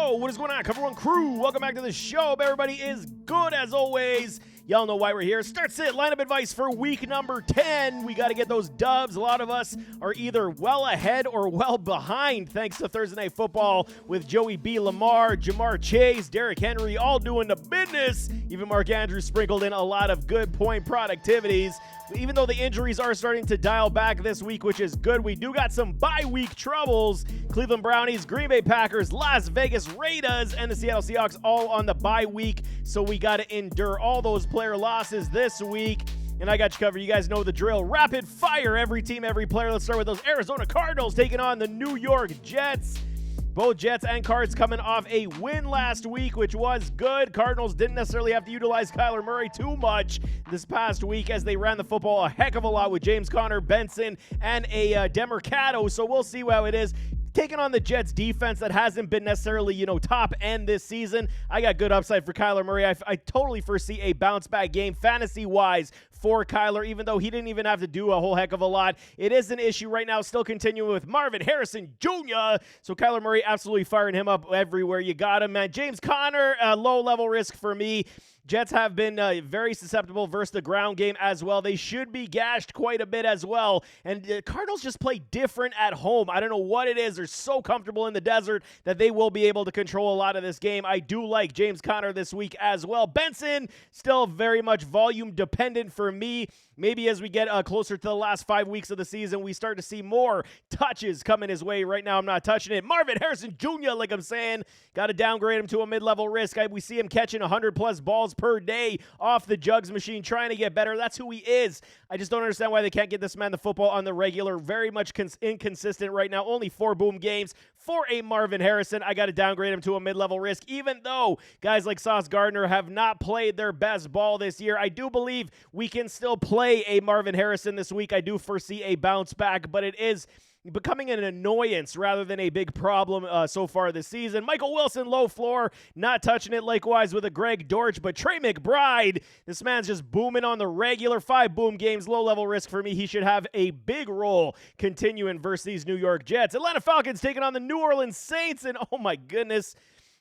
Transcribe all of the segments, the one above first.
Yo, what is going on, Cover One crew? Welcome back to the show. Hope everybody is good as always. Y'all know why we're here. Start sit lineup advice for week number 10. We got to get those dubs. A lot of us are either well ahead or well behind thanks to Thursday Night Football with Joey B. Lamar, Jamar Chase, Derrick Henry all doing the business. Even Mark Andrews sprinkled in a lot of good point productivities. Even though the injuries are starting to dial back this week, which is good, we do got some bye-week troubles. Cleveland Brownies, Green Bay Packers, Las Vegas Raiders, and the Seattle Seahawks all on the bye week, so we got to endure all those player losses this week. And I got you covered. You guys know the drill. Rapid fire, every team, every player. Let's start with those Arizona Cardinals taking on the New York Jets. Both Jets and Cards coming off a win last week, which was good. Cardinals didn't necessarily have to utilize Kyler Murray too much this past week as they ran the football a heck of a lot with James Conner, Benson, and a Demercado. So we'll see how it is. Taking on the Jets defense that hasn't been necessarily, top end this season. I got good upside for Kyler Murray. I totally foresee a bounce back game fantasy-wise for Kyler, even though he didn't even have to do a whole heck of a lot. It is an issue right now, still continuing with Marvin Harrison Jr. So Kyler Murray absolutely firing him up everywhere. You got him, man. James Conner, low-level risk for me. Jets have been very susceptible versus the ground game as well. They should be gashed quite a bit as well. And the Cardinals just play different at home. I don't know what it is. They're so comfortable in the desert that they will be able to control a lot of this game. I do like James Conner this week as well. Benson, still very much volume dependent for me. Maybe as we get closer to the last 5 weeks of the season, we start to see more touches coming his way. Right now, I'm not touching it. Marvin Harrison Jr., like I'm saying, got to downgrade him to a mid-level risk. We see him catching 100-plus balls per day off the jugs machine, trying to get better. That's who he is. I just don't understand why they can't get this man the football on the regular. Very much inconsistent right now. Only 4 boom games for a Marvin Harrison. I got to downgrade him to a mid-level risk, even though guys like Sauce Gardner have not played their best ball this year. I do believe we can still play a Marvin Harrison this week. I do foresee a bounce back, but it is becoming an annoyance rather than a big problem so far this season. Michael Wilson, low floor, not touching it. Likewise with a Greg Dortch, but Trey McBride, this man's just booming on the regular. 5 boom games, low-level risk for me. He should have a big role continuing versus these New York Jets. Atlanta Falcons taking on the New Orleans Saints, and oh my goodness,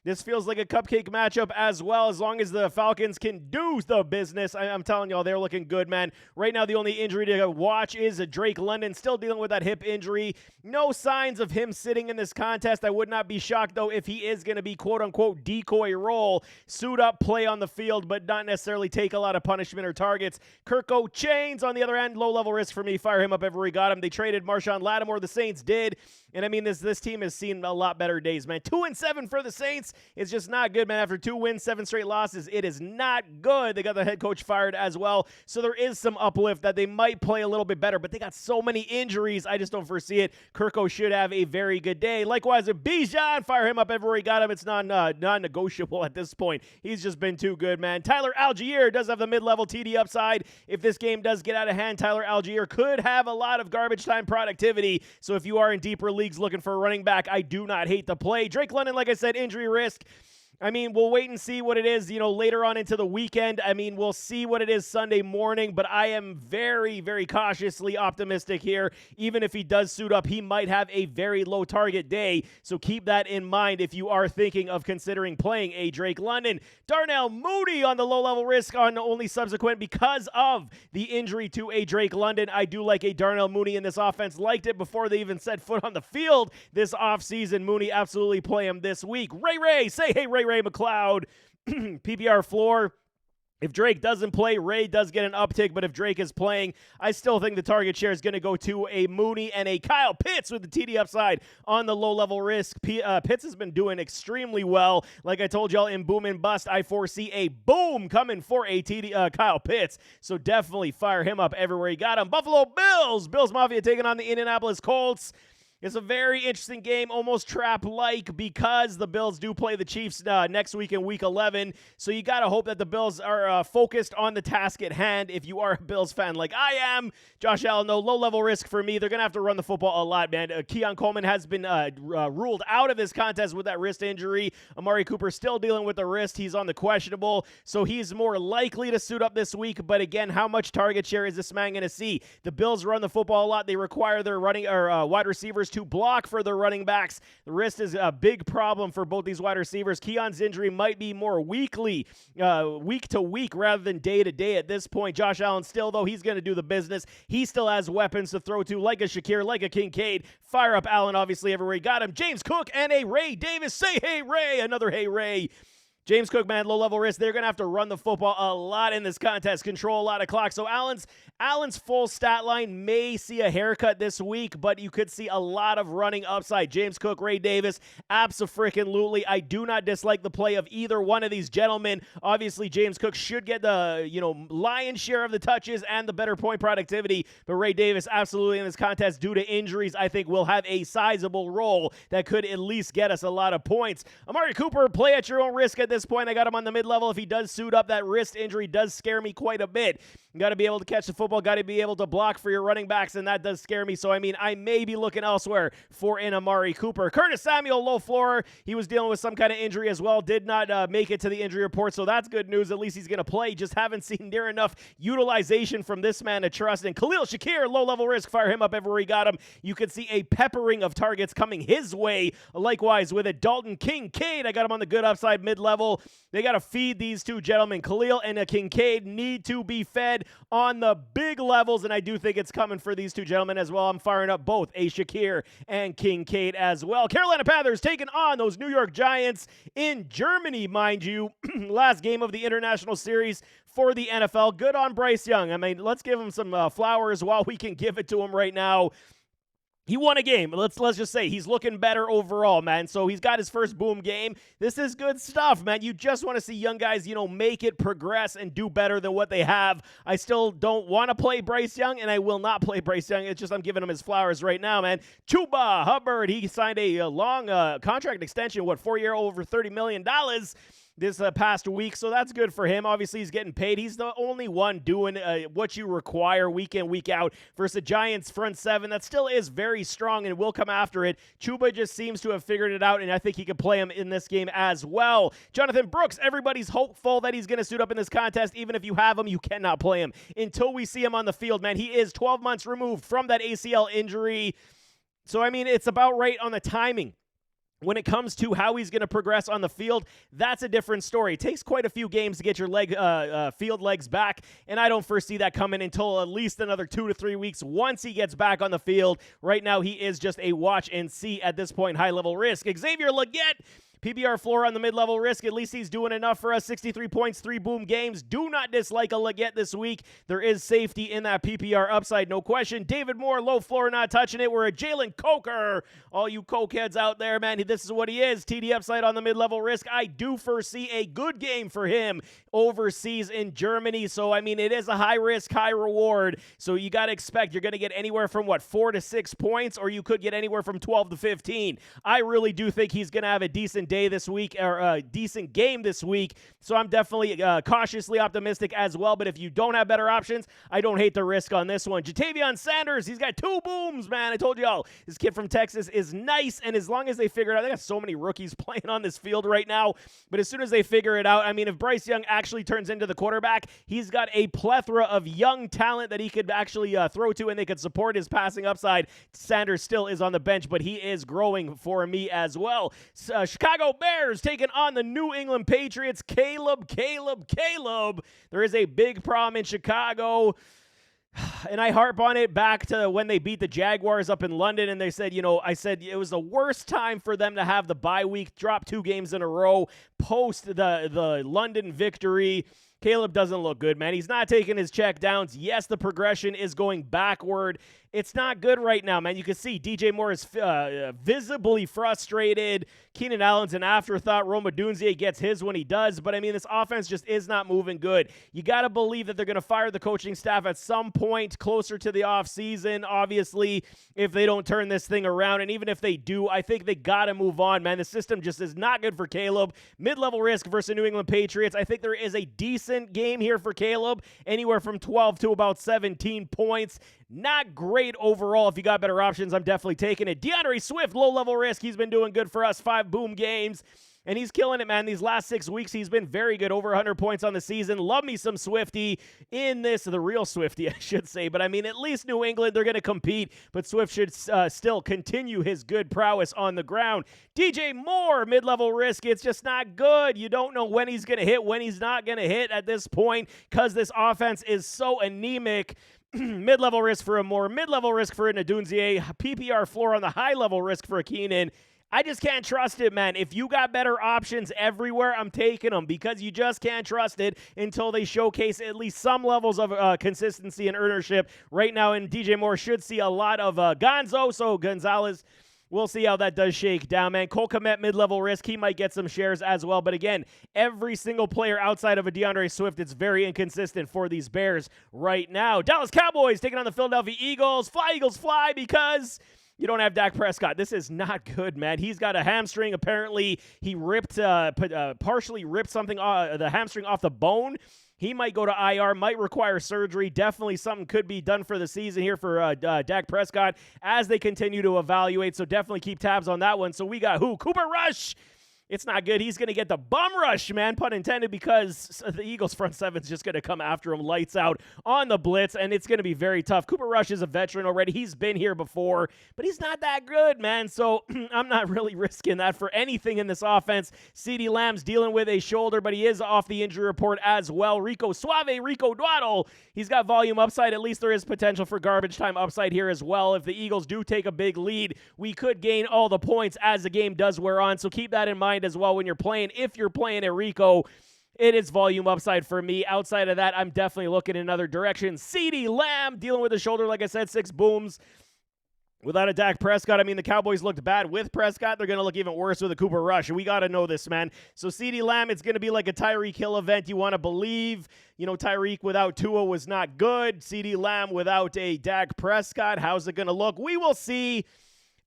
this feels like a cupcake matchup as well, as long as the Falcons can do the business. I'm telling y'all, they're looking good, man. Right now, the only injury to watch is Drake London, still dealing with that hip injury. No signs of him sitting in this contest. I would not be shocked, though, if he is going to be quote-unquote decoy role, suit up, play on the field, but not necessarily take a lot of punishment or targets. Kirko Chains, on the other end, low-level risk for me. Fire him up everywhere he got him. They traded Marshawn Lattimore, the Saints did. And I mean, this team has seen a lot better days, man. 2-7 for the Saints is just not good, man. After 2 wins, 7 straight losses, it is not good. They got the head coach fired as well. So there is some uplift that they might play a little bit better, but they got so many injuries. I just don't foresee it. Kirko should have a very good day. Likewise, with Bijan, fire him up everywhere he got him. It's non-negotiable at this point. He's just been too good, man. Tyler Algier does have the mid-level TD upside. If this game does get out of hand, Tyler Algier could have a lot of garbage time productivity. So if you are in deeper leagues looking for a running back, I do not hate the play. Drake London, like I said, injury risk. I mean, we'll wait and see what it is, later on into the weekend. I mean, we'll see what it is Sunday morning, but I am very, very cautiously optimistic here. Even if he does suit up, he might have a very low target day, so keep that in mind if you are thinking of considering playing a Drake London. Darnell Mooney on the low-level risk on only subsequent because of the injury to a Drake London. I do like a Darnell Mooney in this offense. Liked it before they even set foot on the field this offseason. Mooney, absolutely play him this week. Ray, say hey, Ray McLeod, PPR floor. If Drake doesn't play, Ray does get an uptick, but if Drake is playing, I still think the target share is going to go to a Mooney and a Kyle Pitts with the TD upside on the low-level risk. Pitts has been doing extremely well. Like I told y'all in Boom and Bust, I foresee a boom coming for a Kyle Pitts, so definitely fire him up everywhere you got him. Buffalo Bills Mafia taking on the Indianapolis Colts. It's a very interesting game, almost trap-like, because the Bills do play the Chiefs next week in Week 11. So you got to hope that the Bills are focused on the task at hand if you are a Bills fan like I am. Josh Allen, no low-level risk for me. They're going to have to run the football a lot, man. Keon Coleman has been ruled out of this contest with that wrist injury. Amari Cooper still dealing with the wrist. He's on the questionable, so he's more likely to suit up this week. But again, how much target share is this man going to see? The Bills run the football a lot. They require their running or wide receivers receivers to block for their running backs. The wrist is a big problem for both these wide receivers. Keon's injury might be more week to week rather than day to day at this point. Josh Allen still, though, he's going to do the business. He still has weapons to throw to, like a Shakir, like a Kincaid. Fire up Allen, obviously, everywhere he got him. James Cook and a Ray Davis. Say hey, Ray. Another hey, Ray. James Cook, man, low-level risk. They're going to have to run the football a lot in this contest, control a lot of clock. So Allen's full stat line may see a haircut this week, but you could see a lot of running upside. James Cook, Ray Davis, abso-freaking-lutely. I do not dislike the play of either one of these gentlemen. Obviously, James Cook should get the, lion's share of the touches and the better point productivity, but Ray Davis, absolutely in this contest, due to injuries, I think will have a sizable role that could at least get us a lot of points. Amari Cooper, play at your own risk at this point. I got him on the mid-level. If he does suit up, that wrist injury does scare me quite a bit. You got to be able to catch the football, got to be able to block for your running backs, and that does scare me. So, I may be looking elsewhere for an Amari Cooper. Curtis Samuel, low floor. He was dealing with some kind of injury as well. Did not make it to the injury report, so that's good news. At least he's going to play. Just haven't seen near enough utilization from this man to trust. And Khalil Shakir, low-level risk. Fire him up everywhere he got him. You could see a peppering of targets coming his way. Likewise with a Dalton Kincaid. I got him on the good upside mid-level. They got to feed these two gentlemen. Khalil and a Kincaid need to be fed on the big levels, and I do think it's coming for these two gentlemen as well. I'm firing up both a Shakir and Kincaid as well. Carolina Panthers taking on those New York Giants in Germany, mind you. Last game of the international series for the NFL. Good on Bryce Young. Let's give him some flowers while we can give it to him right now. He won a game. Let's just say he's looking better overall, man. So he's got his first boom game. This is good stuff, man. You just want to see young guys, make it, progress, and do better than what they have. I still don't want to play Bryce Young, and I will not play Bryce Young. It's just I'm giving him his flowers right now, man. Chuba Hubbard, he signed a long contract extension, 4-year, over $30 million. This past week, so that's good for him. Obviously, he's getting paid. He's the only one doing what you require week in, week out versus the Giants' front seven that still is very strong and will come after it. Chuba just seems to have figured it out, and I think he could play him in this game as well. Jonathan Brooks, everybody's hopeful that he's going to suit up in this contest. Even if you have him, you cannot play him until we see him on the field, man. He is 12 months removed from that ACL injury. So, it's about right on the timing. When it comes to how he's going to progress on the field, that's a different story. It takes quite a few games to get your field legs back, and I don't foresee that coming until at least another 2 to 3 weeks once he gets back on the field. Right now, he is just a watch and see at this point, high-level risk. Xavier Legette, PPR floor on the mid-level risk. At least he's doing enough for us. 63 points, 3 boom games. Do not dislike a Legette this week. There is safety in that PPR upside, no question. David Moore, low floor, not touching it. We're a Jalen Coker. All you cokeheads out there, man, this is what he is. TD upside on the mid-level risk. I do foresee a good game for him overseas in Germany. So, it is a high risk, high reward. So you got to expect you're going to get anywhere from, 4 to 6 points, or you could get anywhere from 12 to 15. I really do think he's going to have a decent day this week, or a decent game this week. So I'm definitely cautiously optimistic as well. But if you don't have better options, I don't hate the risk on this one. Jatavion Sanders, he's got 2 booms, man. I told y'all, this kid from Texas is nice. And as long as they figure it out, they got so many rookies playing on this field right now. But as soon as they figure it out, if Bryce Young actually turns into the quarterback, he's got a plethora of young talent that he could actually throw to, and they could support his passing upside. Sanders still is on the bench, but he is growing for me as well. Chicago Bears taking on the New England Patriots. Caleb. There is a big problem in Chicago. And I harp on it back to when they beat the Jaguars up in London, and they said, I said it was the worst time for them to have the bye week, drop 2 games in a row, post the London victory. Caleb doesn't look good, man. He's not taking his check downs. Yes, the progression is going backward. It's not good right now, man. You can see DJ Moore is visibly frustrated. Keenan Allen's an afterthought. Roma Dunze gets his when he does. But, this offense just is not moving good. You got to believe that they're going to fire the coaching staff at some point closer to the offseason, obviously, if they don't turn this thing around. And even if they do, I think they got to move on, man. The system just is not good for Caleb. Mid-level risk versus New England Patriots. I think there is a decent game here for Caleb, anywhere from 12 to about 17 points. Not great overall. If you got better options, I'm definitely taking it. DeAndre Swift, low-level risk. He's been doing good for us. 5 boom games. and he's killing it, man. These last 6 weeks, he's been very good, over 100 points on the season. Love me some Swifty in this, the real Swifty, I should say. But, I mean, at least New England, they're going to compete, but Swift should still continue his good prowess on the ground. DJ Moore, mid-level risk. It's just not good. You don't know when he's going to hit, when he's not going to hit at this point because this offense is so anemic. Mid-level risk for a Moore, mid-level risk for an Adunzier, PPR floor on the high-level risk for a Keenan. I just can't trust it, man. If you got better options everywhere, I'm taking them because you just can't trust it until they showcase at least some levels of consistency and ownership. Right now, and DJ Moore should see a lot of Gonzo, so Gonzalez, we'll see how that does shake down, man. Cole Kmet, mid-level risk. He might get some shares as well. But again, every single player outside of a DeAndre Swift, it's very inconsistent for these Bears right now. Dallas Cowboys taking on the Philadelphia Eagles. Fly, Eagles, fly, because you don't have Dak Prescott. This is not good, man. He's got a hamstring. Apparently, he partially ripped something, the hamstring off the bone. He might go to IR, might require surgery. Definitely something could be done for the season here for Dak Prescott as they continue to evaluate. So definitely keep tabs on that one. So we got who? Cooper Rush. It's not good. He's going to get the bum rush, man, pun intended, because the Eagles front seven's just going to come after him lights out on the blitz, and it's going to be very tough. Cooper Rush is a veteran already. He's been here before, but he's not that good, man, so I'm not really risking that for anything in this offense. CeeDee Lamb's dealing with a shoulder, but he is off the injury report as well. Rico Dwaddle, he's got volume upside. At least there is potential for garbage time upside here as well. If the Eagles do take a big lead, we could gain all the points as the game does wear on, so keep that in mind as well when you're playing. If you're playing at Rico, it is volume upside for me. Outside of that, I'm definitely looking in another direction. CeeDee Lamb dealing with a shoulder, like I said, 6 booms. Without a Dak Prescott, I mean, the Cowboys looked bad with Prescott. They're going to look even worse with a Cooper Rush. We got to know this, man. So CeeDee Lamb, it's going to be like a Tyreek Hill event. You want to believe, Tyreek without Tua was not good. CeeDee Lamb without a Dak Prescott, how's it going to look? We will see.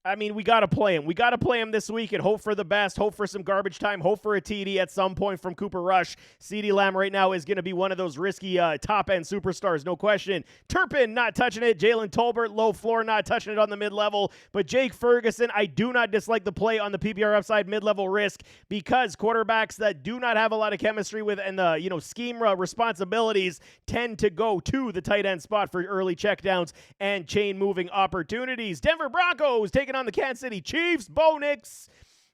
I mean, we got to play him. We got to play him this week and hope for the best, hope for some garbage time, hope for a TD at some point from Cooper Rush. CeeDee Lamb right now is going to be one of those risky top-end superstars, no question. Turpin not touching it. Jalen Tolbert, low floor, not touching it on the mid-level. But Jake Ferguson, I do not dislike the play on the PPR upside mid-level risk because quarterbacks that do not have a lot of chemistry with and the scheme responsibilities tend to go to the tight end spot for early checkdowns and chain-moving opportunities. Denver Broncos taking on the Kansas City Chiefs. Bo Nix.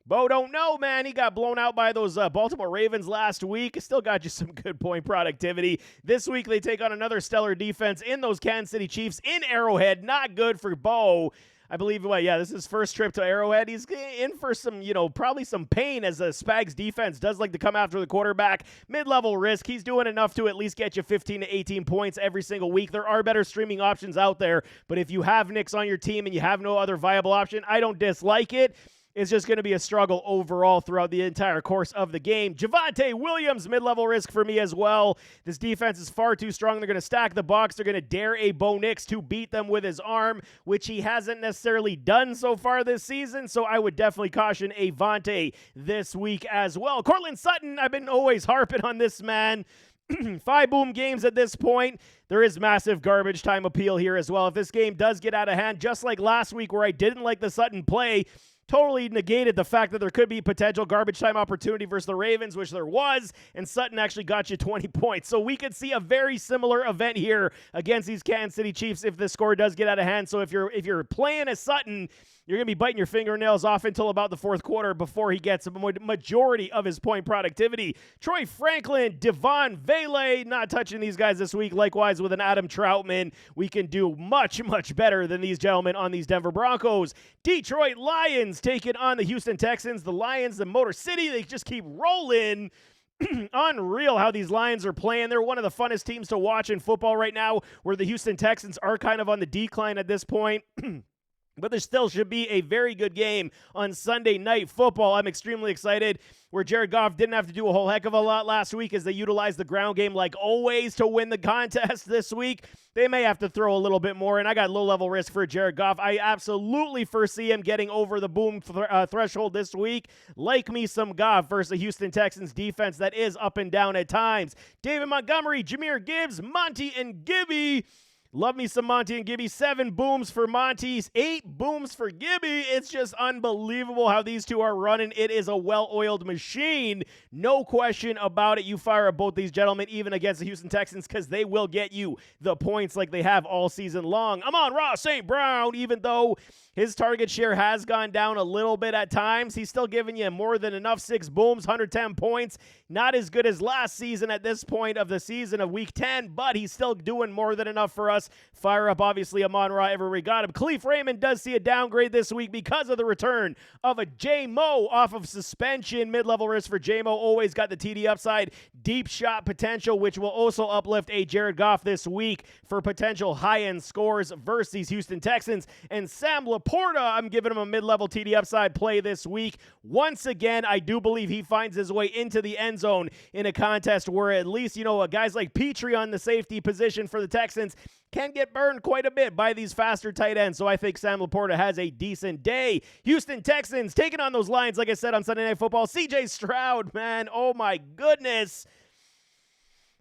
Bo don't know, man. He got blown out by those Baltimore Ravens last week. Still got you some good point productivity. This week they take on another stellar defense in those Kansas City Chiefs in Arrowhead. Not good for Bo. I believe, this is his first trip to Arrowhead. He's in for some, probably some pain as the Spags defense does like to come after the quarterback. Mid-level risk. He's doing enough to at least get you 15 to 18 points every single week. There are better streaming options out there, but if you have Nix on your team and you have no other viable option, I don't dislike it. It's just going to be a struggle overall throughout the entire course of the game. Javonte Williams, mid-level risk for me as well. This defense is far too strong. They're going to stack the box. They're going to dare a Bo Nix to beat them with his arm, which he hasn't necessarily done so far this season. So I would definitely caution Avonte this week as well. Cortland Sutton, I've been always harping on this man. 5 boom games at this point. There is massive garbage time appeal here as well. If this game does get out of hand, just like last week where I didn't like the Sutton play, totally negated the fact that there could be potential garbage time opportunity versus the Ravens, which there was, and Sutton actually got you 20 points. So we could see a very similar event here against these Kansas City Chiefs if the score does get out of hand. So if you're playing as Sutton, you're going to be biting your fingernails off until about the fourth quarter before he gets a majority of his point productivity. Troy Franklin, Devon Vele, not touching these guys this week. Likewise with an Adam Troutman, we can do much, much better than these gentlemen on these Denver Broncos. Detroit Lions taking on the Houston Texans. The Lions, the Motor City, they just keep rolling. Unreal how these Lions are playing. They're one of the funnest teams to watch in football right now, where the Houston Texans are kind of on the decline at this point. But there still should be a very good game on Sunday Night Football. I'm extremely excited, where Jared Goff didn't have to do a whole heck of a lot last week as they utilized the ground game like always to win the contest this week. They may have to throw a little bit more, and I got low-level risk for Jared Goff. I absolutely foresee him getting over the boom threshold this week. Like me some Goff versus the Houston Texans defense that is up and down at times. David Montgomery, Jahmyr Gibbs, Monty, and Gibby. Love me some Monty and Gibby. 7 booms for Monty, 8 booms for Gibby. It's just unbelievable how these two are running. It is a well-oiled machine. No question about it. You fire up both these gentlemen, even against the Houston Texans, because they will get you the points like they have all season long. I'm on Ross St. Brown, even though his target share has gone down a little bit at times. He's still giving you more than enough. 6 booms, 110 points. Not as good as last season at this point of the season of Week 10, but he's still doing more than enough for us. Fire up, obviously, Amon-Ra everywhere we got him. Khalif Raymond does see a downgrade this week because of the return of a J-Mo off of suspension. Mid-level risk for J-Mo. Always got the TD upside. Deep shot potential, which will also uplift a Jared Goff this week for potential high-end scores versus these Houston Texans. And Sam Laporta, I'm giving him a mid-level TD upside play this week. Once again, I do believe he finds his way into the end zone in a contest where at least, guys like Petrie on the safety position for the Texans can get burned quite a bit by these faster tight ends. So I think Sam Laporta has a decent day. Houston Texans taking on those Lions, like I said, on Sunday Night Football. CJ Stroud, man, oh my goodness.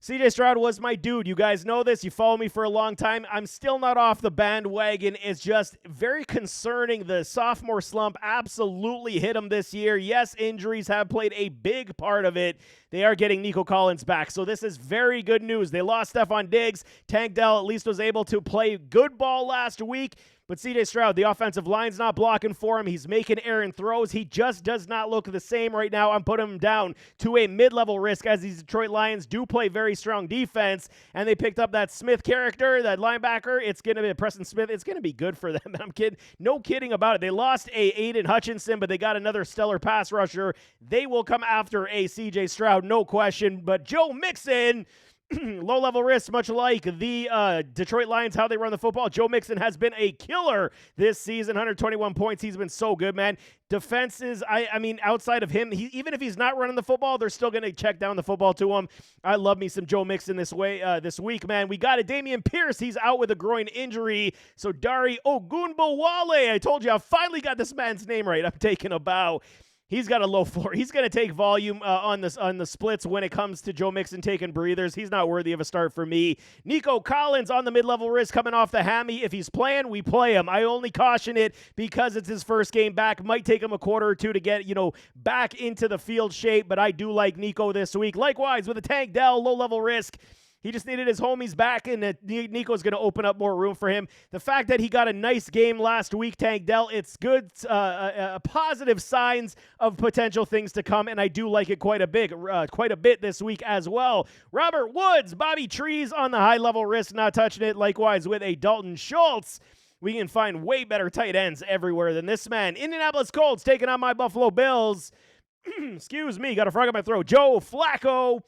CJ Stroud was my dude. You guys know this. You follow me for a long time. I'm still not off the bandwagon. It's just very concerning. The sophomore slump absolutely hit him this year. Yes, injuries have played a big part of it. They are getting Nico Collins back, so this is very good news. They lost Stephon Diggs. Tank Dell at least was able to play good ball last week. But CJ Stroud, the offensive line's not blocking for him. He's making errant throws. He just does not look the same right now. I'm putting him down to a mid-level risk as these Detroit Lions do play very strong defense. And they picked up that Smith character, that linebacker. It's going to be Preston Smith. It's going to be good for them. And I'm kidding. No kidding about it. They lost a Aiden Hutchinson, but they got another stellar pass rusher. They will come after a CJ Stroud, no question. But Joe Mixon, low-level risk, much like the Detroit Lions, how they run the football. Joe Mixon has been a killer this season, 121 points. He's been so good, man. Defenses, I mean, outside of him, even if he's not running the football, they're still going to check down the football to him. I love me some Joe Mixon this week, man. We got a Dameon Pierce. He's out with a groin injury. So Dari Ogunbowale, I told you, I finally got this man's name right. I'm taking a bow. He's got a low floor. He's going to take volume on the splits when it comes to Joe Mixon taking breathers. He's not worthy of a start for me. Nico Collins on the mid-level risk coming off the hammy. If he's playing, we play him. I only caution it because it's his first game back. Might take him a quarter or two to get, back into the field shape, but I do like Nico this week. Likewise, with a Tank Dell, low-level risk. He just needed his homies back, and Nico's going to open up more room for him. The fact that he got a nice game last week, Tank Dell, it's good, positive signs of potential things to come, and I do like it quite a bit this week as well. Robert Woods, Bobby Trees on the high-level risk, not touching it. Likewise with a Dalton Schultz. We can find way better tight ends everywhere than this man. Indianapolis Colts taking on my Buffalo Bills. Excuse me, got a frog in my throat. Joe Flacco.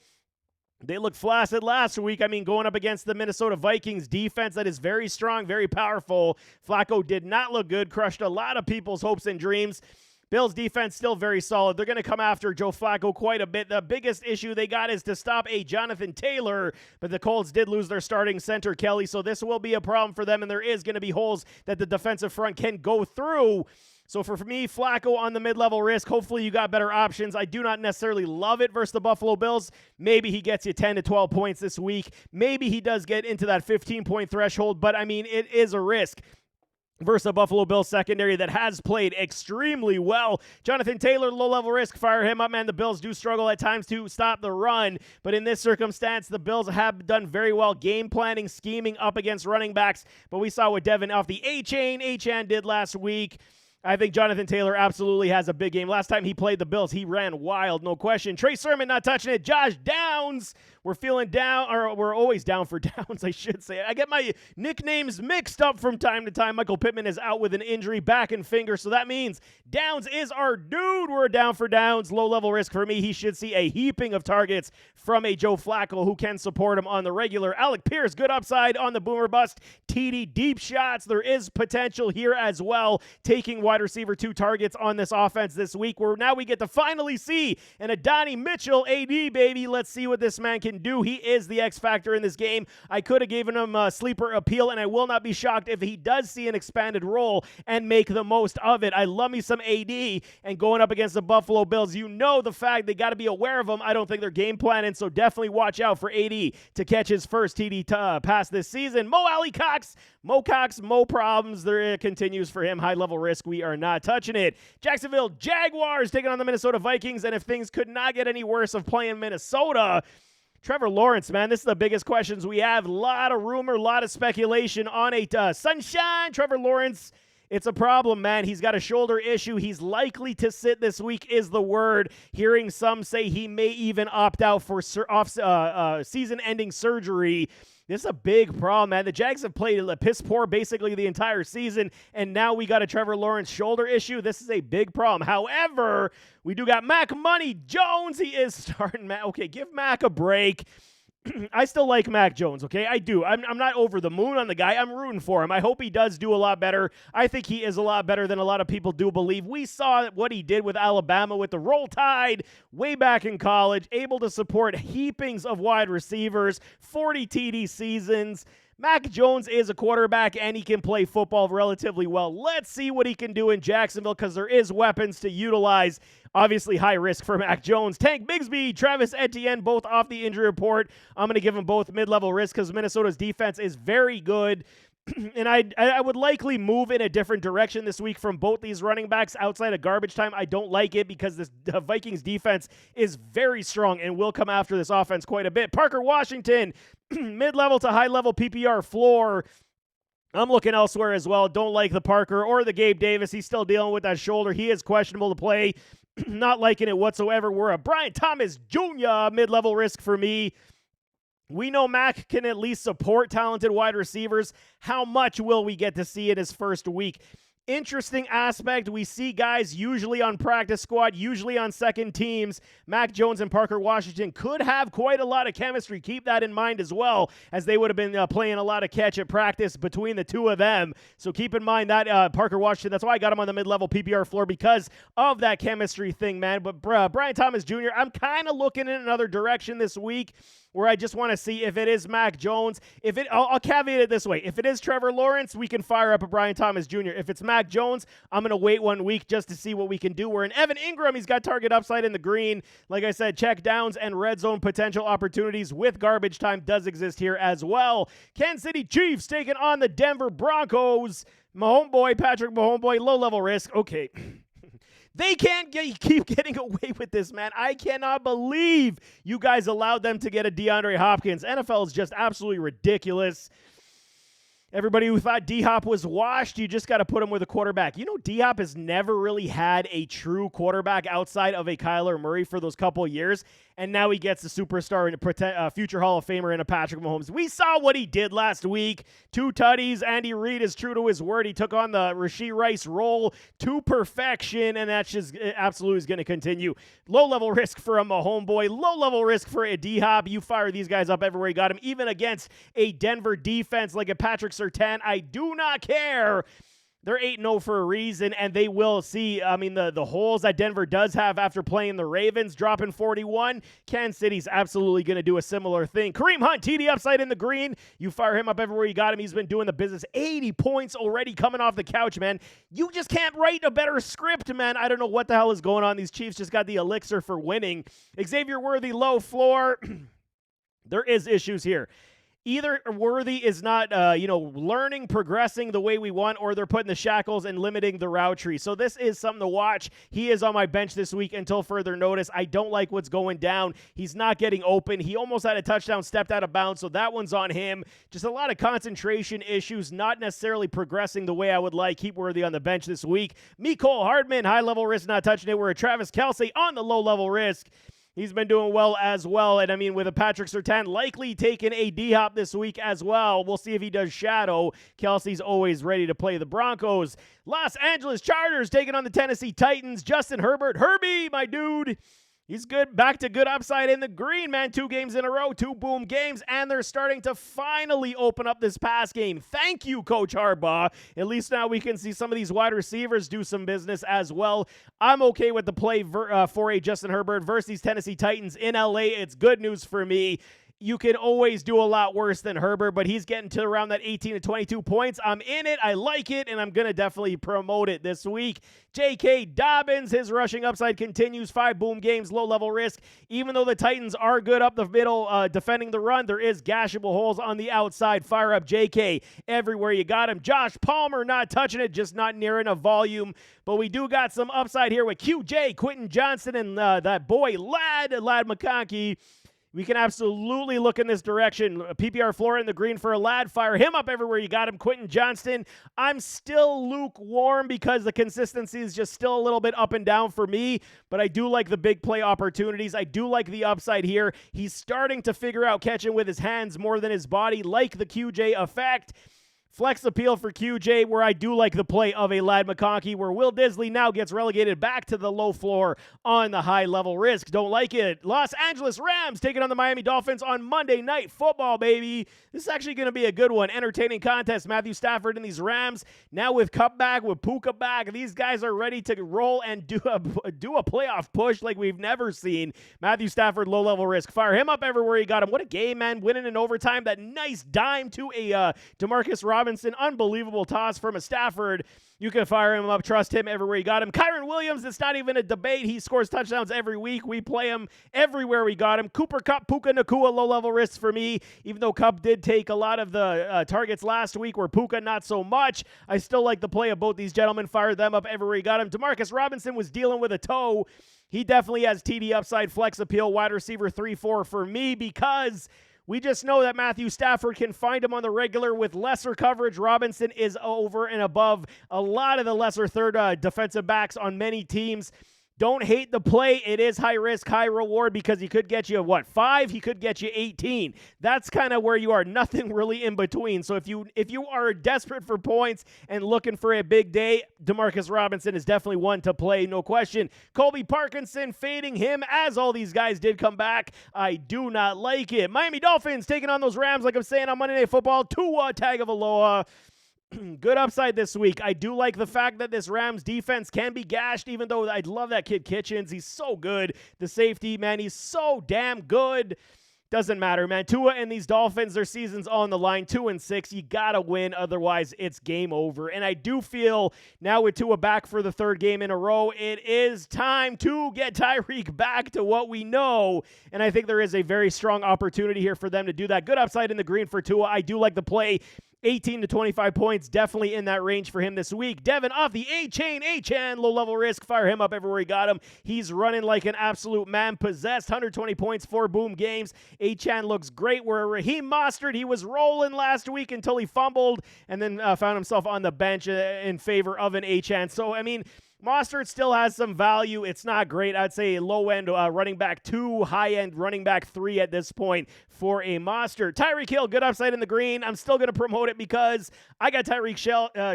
They looked flaccid last week. I mean, going up against the Minnesota Vikings defense that is very strong, very powerful. Flacco did not look good, crushed a lot of people's hopes and dreams. Bills defense still very solid. They're going to come after Joe Flacco quite a bit. The biggest issue they got is to stop a Jonathan Taylor, but the Colts did lose their starting center, Kelly, so this will be a problem for them, and there is going to be holes that the defensive front can go through. So for me, Flacco on the mid-level risk. Hopefully you got better options. I do not necessarily love it versus the Buffalo Bills. Maybe he gets you 10 to 12 points this week. Maybe he does get into that 15-point threshold, but I mean, it is a risk versus a Buffalo Bills secondary that has played extremely well. Jonathan Taylor, low-level risk. Fire him up, man. The Bills do struggle at times to stop the run, but in this circumstance, the Bills have done very well game planning, scheming up against running backs, but we saw what Devin off the A-Chain did last week. I think Jonathan Taylor absolutely has a big game. Last time he played the Bills, he ran wild, no question. Trey Sermon not touching it. Josh Downs, we're feeling down, or we're always down for Downs, I should say. I get my nicknames mixed up from time to time. Michael Pittman is out with an injury, back and finger, so that means Downs is our dude. We're down for Downs. Low-level risk for me. He should see a heaping of targets from a Joe Flacco who can support him on the regular. Alec Pierce, good upside on the boomer bust. TD, deep shots. There is potential here as well. Taking wide receiver 2 targets on this offense this week, where now we get to finally see an Adonai Mitchell AD, baby. Let's see what this man can can do. He is the X factor in this game. I could have given him a sleeper appeal, and I will not be shocked if he does see an expanded role and make the most of it. I love me some AD, and going up against the Buffalo Bills, you know the fact they got to be aware of him. I don't think they're game planning, so definitely watch out for AD to catch his first TD pass this season. Mo problems. There continues for him. High level risk. We are not touching it. Jacksonville Jaguars taking on the Minnesota Vikings, and if things could not get any worse of playing Minnesota, Trevor Lawrence, man, this is the biggest questions we have. A lot of rumor, a lot of speculation on a sunshine. Trevor Lawrence, it's a problem, man. He's got a shoulder issue. He's likely to sit this week is the word. Hearing some say he may even opt out for season-ending surgery. This is a big problem, man. The Jags have played piss poor basically the entire season, and now we got a Trevor Lawrence shoulder issue. This is a big problem. However, we do got Mac Money Jones. He is starting, Mac. Okay, give Mac a break. I still like Mac Jones, okay? I do. I'm not over the moon on the guy. I'm rooting for him. I hope he does do a lot better. I think he is a lot better than a lot of people do believe. We saw what he did with Alabama with the Roll Tide way back in college, able to support heapings of wide receivers, 40 TD seasons. Mac Jones is a quarterback, and he can play football relatively well. Let's see what he can do in Jacksonville, because there is weapons to utilize. Obviously, high risk for Mac Jones. Tank Bigsby, Travis Etienne, both off the injury report. I'm going to give them both mid-level risk because Minnesota's defense is very good. And I would likely move in a different direction this week from both these running backs outside of garbage time. I don't like it because the Vikings defense is very strong and will come after this offense quite a bit. Parker Washington, mid-level to high-level PPR floor. I'm looking elsewhere as well. Don't like the Parker or the Gabe Davis. He's still dealing with that shoulder. He is questionable to play. Not liking it whatsoever. We're a Brian Thomas Jr. mid-level risk for me. We know Mac can at least support talented wide receivers. How much will we get to see in his first week? Interesting aspect, we see guys usually on practice squad, usually on second teams. Mac Jones and Parker Washington could have quite a lot of chemistry. Keep that in mind as well, as they would have been playing a lot of catch at practice between the two of them. So keep in mind that Parker Washington, that's why I got him on the mid-level PPR floor, because of that chemistry thing, man. But Brian Thomas Jr., I'm kind of looking in another direction this week, where I just want to see if it is Mac Jones. I'll caveat it this way. If it is Trevor Lawrence, we can fire up a Brian Thomas Jr. If it's Mac Jones, I'm going to wait 1 week just to see what we can do. We're in Evan Ingram. He's got target upside in the green. Like I said, check downs and red zone potential opportunities with garbage time does exist here as well. Kansas City Chiefs taking on the Denver Broncos. Patrick Mahomes, low-level risk. Okay. They can't keep getting away with this, man. I cannot believe you guys allowed them to get a DeAndre Hopkins. NFL is just absolutely ridiculous. Everybody who thought D-Hop was washed, you just got to put him with a quarterback. You know, D-Hop has never really had a true quarterback outside of a Kyler Murray for those couple of years, and now he gets a superstar and a future Hall of Famer in a Patrick Mahomes. We saw what he did last week. 2 tutties. Andy Reid is true to his word. He took on the Rashee Rice role to perfection, and that's just absolutely is going to continue. Low-level risk for a Mahomes. Low-level risk for a D-Hop. You fire these guys up everywhere you got him, even against a Denver defense like a Patrick Surtain. I do not care. They're 8-0 for a reason, and they will see, the holes that Denver does have after playing the Ravens, dropping 41. Kansas City's absolutely going to do a similar thing. Kareem Hunt, TD upside in the green. You fire him up everywhere you got him. He's been doing the business. 80 points already coming off the couch, man. You just can't write a better script, man. I don't know what the hell is going on. These Chiefs just got the elixir for winning. Xavier Worthy, low floor. There is issues here. Either Worthy is not, learning, progressing the way we want, or they're putting the shackles and limiting the route tree. So this is something to watch. He is on my bench this week until further notice. I don't like what's going down. He's not getting open. He almost had a touchdown, stepped out of bounds, so that one's on him. Just a lot of concentration issues, not necessarily progressing the way I would like. Keep Worthy on the bench this week. Mecole Hardman, high-level risk, not touching it. We're a Travis Kelce on the low-level risk. He's been doing well as well. And, with a Patrick Surtain likely taking a D-Hop this week as well. We'll see if he does shadow. Kelsey's always ready to play the Broncos. Los Angeles Chargers taking on the Tennessee Titans. Justin Herbert. Herbie, my dude. He's good. Back to good upside in the green, man. 2 games in a row, 2 boom games, and they're starting to finally open up this pass game. Thank you, Coach Harbaugh. At least now we can see some of these wide receivers do some business as well. I'm okay with the play for a Justin Herbert versus these Tennessee Titans in LA. It's good news for me. you can always do a lot worse than Herbert, but he's getting to around that 18 to 22 points. I'm in it. I like it, and I'm going to definitely promote it this week. J.K. Dobbins, his rushing upside continues. 5 boom games, low-level risk. Even though the Titans are good up the middle defending the run, there is gashable holes on the outside. Fire up J.K. everywhere you got him. Josh Palmer not touching it, just not near enough volume. But we do got some upside here with QJ, Quentin Johnson, and that boy Ladd McConkey. We can absolutely look in this direction. PPR floor in the green for a Ladd. Fire him up everywhere you got him. Quentin Johnston. I'm still lukewarm because the consistency is just still a little bit up and down for me, but I do like the big play opportunities. I do like the upside here. He's starting to figure out catching with his hands more than his body, like the QJ effect. Flex appeal for QJ, where I do like the play of a Ladd McConkey, where Will Disley now gets relegated back to the low floor on the high-level risk. Don't like it. Los Angeles Rams taking on the Miami Dolphins on Monday Night Football, baby. This is actually going to be a good one. Entertaining contest. Matthew Stafford and these Rams, now with Cup back, with Puka back, these guys are ready to roll and do a playoff push like we've never seen. Matthew Stafford, low-level risk. Fire him up everywhere you got him. What a game, man. Winning in overtime. That nice dime to a DeMarcus Robinson. Unbelievable toss from a Stafford. You can fire him up. Trust him everywhere you got him. Kyron Williams, it's not even a debate. He scores touchdowns every week. We play him everywhere we got him. Cooper Kupp, Puka Nacua, low-level risks for me. Even though Kupp did take a lot of the targets last week, where Puka not so much, I still like the play of both these gentlemen. Fire them up everywhere you got him. DeMarcus Robinson was dealing with a toe. He definitely has TD upside, flex appeal, wide receiver 3-4 for me, because we just know that Matthew Stafford can find him on the regular with lesser coverage. Robinson is over and above a lot of the lesser third defensive backs on many teams. Don't hate the play. It is high risk, high reward, because he could get you, 5? He could get you 18. That's kind of where you are. Nothing really in between. So if you are desperate for points and looking for a big day, DeMarcus Robinson is definitely one to play, no question. Colby Parkinson, fading him, as all these guys did come back. I do not like it. Miami Dolphins taking on those Rams, like I'm saying, on Monday Night Football. Tua Tagovailoa. Good upside this week. I do like the fact that this Rams defense can be gashed, even though I love that kid Kitchens. He's so good. The safety, man, he's so damn good. Doesn't matter, man. Tua and these Dolphins, their season's on the line. 2-6. You got to win. Otherwise, it's game over. And I do feel now with Tua back for the third game in a row, it is time to get Tyreek back to what we know. And I think there is a very strong opportunity here for them to do that. Good upside in the green for Tua. I do like the play. 18 to 25 points, definitely in that range for him this week. Devin off the A-Chain, low-level risk. Fire him up everywhere you got him. He's running like an absolute man-possessed. 120 points, 4 boom games. A-Chan looks great. Where Raheem Mostert, he was rolling last week until he fumbled and then found himself on the bench in favor of an A-Chan. So, I mean, Mostert still has some value. It's not great. I'd say low-end running back 2, high-end running back 3 at this point for a Mostert. Tyreek Hill, good upside in the green. I'm still going to promote it because I got Tyreek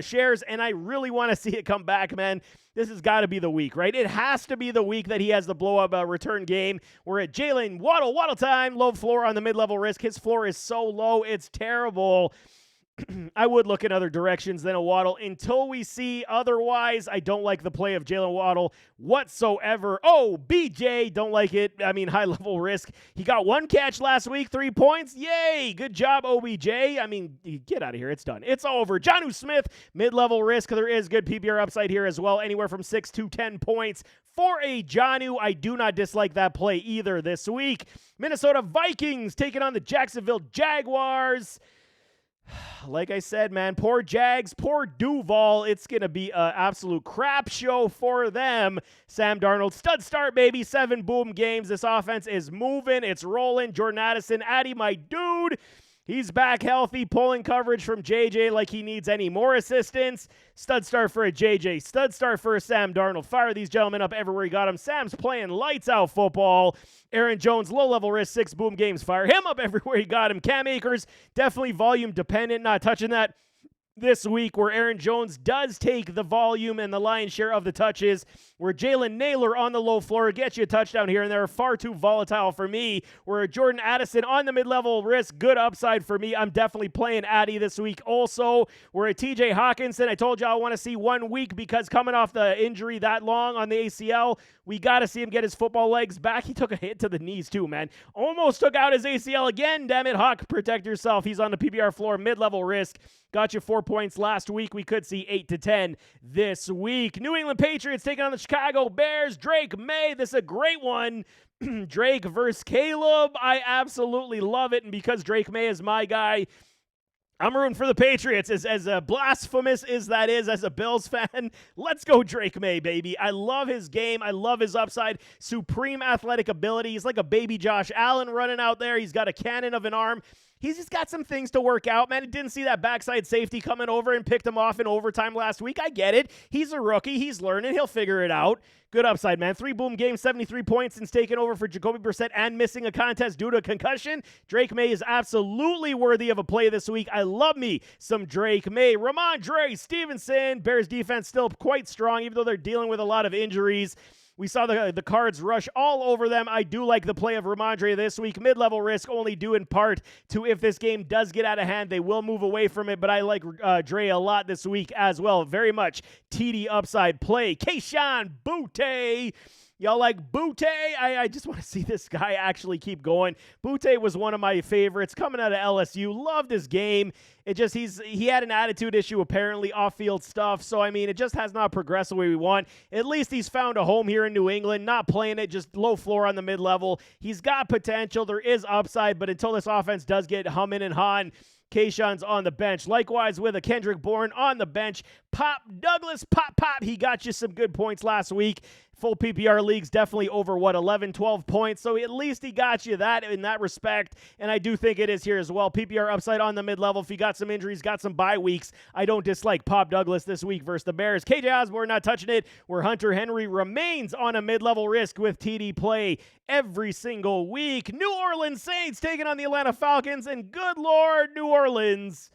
shares, and I really want to see it come back, man. This has got to be the week, right? It has to be the week that he has the blow-up return game. We're at Jalen Waddle time, low floor on the mid-level risk. His floor is so low, it's terrible. I would look in other directions than a Waddle until we see otherwise. I don't like the play of Jalen Waddle whatsoever. Oh, BJ, don't like it. I mean, high-level risk. He got 1 catch last week, 3 points. Yay, good job, OBJ. I mean, get out of here. It's done. It's over. Jonnu Smith, mid-level risk. There is good PPR upside here as well, anywhere from 6 to 10 points. For a Jonnu, I do not dislike that play either this week. Minnesota Vikings taking on the Jacksonville Jaguars. Like I said, man, poor Jags, poor Duval. It's going to be an absolute crap show for them. Sam Darnold, stud start, baby. 7 boom games. This offense is moving. It's rolling. Jordan Addison, Addy, my dude. He's back healthy, pulling coverage from JJ like he needs any more assistance. Stud start for a JJ. Stud start for a Sam Darnold. Fire these gentlemen up everywhere he got them. Sam's playing lights out football. Aaron Jones, low-level risk, 6 boom games. Fire him up everywhere he got him. Cam Akers, definitely volume dependent, not touching that. this week where Aaron Jones does take the volume and the lion's share of the touches, where Jalen Naylor on the low floor gets you a touchdown here and there, far too volatile for me, where Jordan Addison on the mid-level risk, good upside for me. I'm definitely playing Addy this week also. We're at TJ Hawkinson. I told you I want to see 1 week because coming off the injury that long on the ACL, we got to see him get his football legs back. He took a hit to the knees too, man. Almost took out his ACL again. Damn it, Hawk, protect yourself. He's on the PPR floor, mid-level risk. Got you 4 points last week. We could see 8 to 10 this week. New England Patriots taking on the Chicago Bears. Drake May. This is a great one. Drake versus Caleb. I absolutely love it. And because Drake May is my guy, I'm rooting for the Patriots. As blasphemous as that is as a Bills fan, let's go Drake May, baby. I love his game. I love his upside. Supreme athletic ability. He's like a baby Josh Allen running out there. He's got a cannon of an arm. He's just got some things to work out, man. I didn't see that backside safety coming over and picked him off in overtime last week. I get it. He's a rookie. He's learning. He'll figure it out. Good upside, man. 3 boom games, 73 points since taking over for Jacoby Brissett and missing a contest due to a concussion. Drake May is absolutely worthy of a play this week. I love me some Drake May. Ramondre Stevenson. Bears defense still quite strong, even though they're dealing with a lot of injuries. We saw the Cards rush all over them. I do like the play of Ramondre this week. Mid-level risk only due in part to if this game does get out of hand, they will move away from it, but I like Dre a lot this week as well. Very much TD upside play. Kayshon Boutte. Y'all like Boutte? I just want to see this guy actually keep going. Boutte was one of my favorites coming out of LSU. Loved his game. It just, he had an attitude issue, apparently, off-field stuff. So, I mean, it just has not progressed the way we want. At least he's found a home here in New England, not playing it, just low floor on the mid-level. He's got potential. There is upside, but until this offense does get humming and hawing, Kayshon's on the bench. Likewise with a Kendrick Bourne on the bench. Pop Douglas, pop. He got you some good points last week. Full PPR leagues, definitely over, 11, 12 points. So at least he got you that in that respect. And I do think it is here as well. PPR upside on the mid-level. If he got some injuries, got some bye weeks, I don't dislike Pop Douglas this week versus the Bears. KJ Osborne not touching it, where Hunter Henry remains on a mid-level risk with TD play every single week. New Orleans Saints taking on the Atlanta Falcons. And good Lord, New Orleans,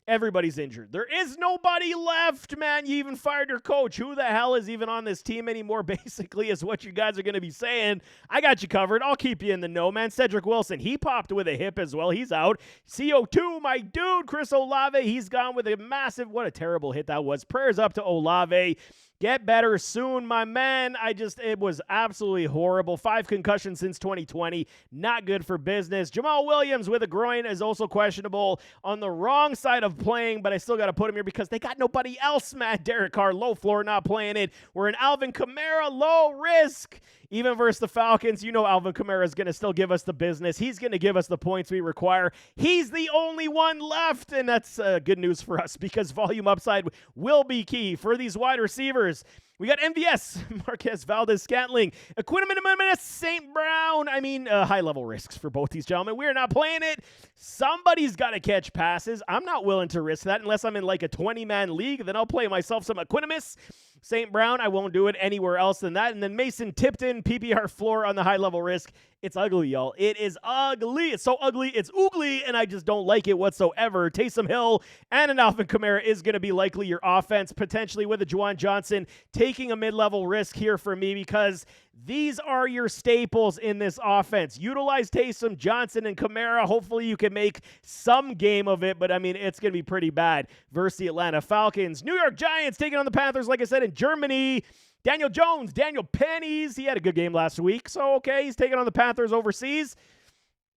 everybody's injured. There is nobody left, man. You even fired your coach. Who the hell is even on this team anymore, basically, is what you guys are going to be saying. I got you covered. I'll keep you in the know, man. Cedric Wilson, he popped with a hip as well. He's out. CO2, my dude. Chris Olave, he's gone with a massive, what a terrible hit that was. Prayers up to Olave. Get better soon, my man. It was absolutely horrible. 5 concussions since 2020. Not good for business. Jamal Williams with a groin is also questionable, on the wrong side of playing, but I still got to put him here because they got nobody else, man. Derek Carr, low floor, not playing it. We're in Alvin Kamara, low risk. Even versus the Falcons, you know Alvin Kamara is going to still give us the business. He's going to give us the points we require. He's the only one left, and that's good news for us because volume upside will be key for these wide receivers. We got MVS, Marquez Valdez-Scantling, Equinemius St. Brown. I mean, high-level risks for both these gentlemen. We're not playing it. Somebody's got to catch passes. I'm not willing to risk that unless I'm in like a 20-man league. Then I'll play myself some Equinemius St. Brown. I won't do it anywhere else than that. And then Mason Tipton, PPR floor on the high-level risk. It's ugly, y'all. It is ugly. It's so ugly. It's oogly, and I just don't like it whatsoever. Taysom Hill and an Alvin Kamara is going to be likely your offense, potentially with a Juwan Johnson taking a mid-level risk here for me because these are your staples in this offense. Utilize Taysom, Johnson, and Kamara. Hopefully you can make some game of it, but I mean, it's going to be pretty bad versus the Atlanta Falcons. New York Giants taking on the Panthers, like I said, in Germany. Daniel Jones, Daniel Pennies, he had a good game last week. So, okay, he's taking on the Panthers overseas.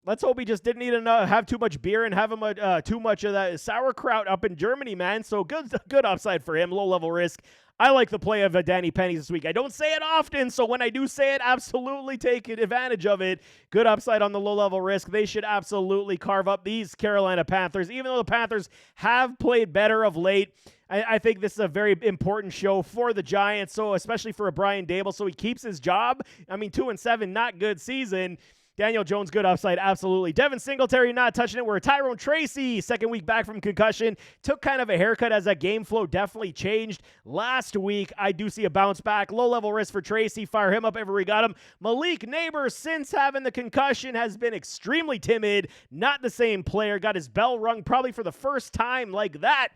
Let's hope he just didn't need to have too much beer and have him too much of that sauerkraut up in Germany, man. So good upside for him, low-level risk. I like the play of Danny Pennies this week. I don't say it often, so when I do say it, absolutely take advantage of it. Good upside on the low-level risk. They should absolutely carve up these Carolina Panthers. Even though the Panthers have played better of late, I think this is a very important show for the Giants, so especially for a Brian Dable, so he keeps his job. I mean, 2-7, not good season. Daniel Jones, good upside, absolutely. Devin Singletary not touching it. Where Tyrone Tracy, second week back from concussion, took kind of a haircut as that game flow definitely changed last week. I do see a bounce back. Low-level risk for Tracy. Fire him up everywhere we got him. Malik Neighbors, since having the concussion, has been extremely timid. Not the same player. Got his bell rung probably for the first time like that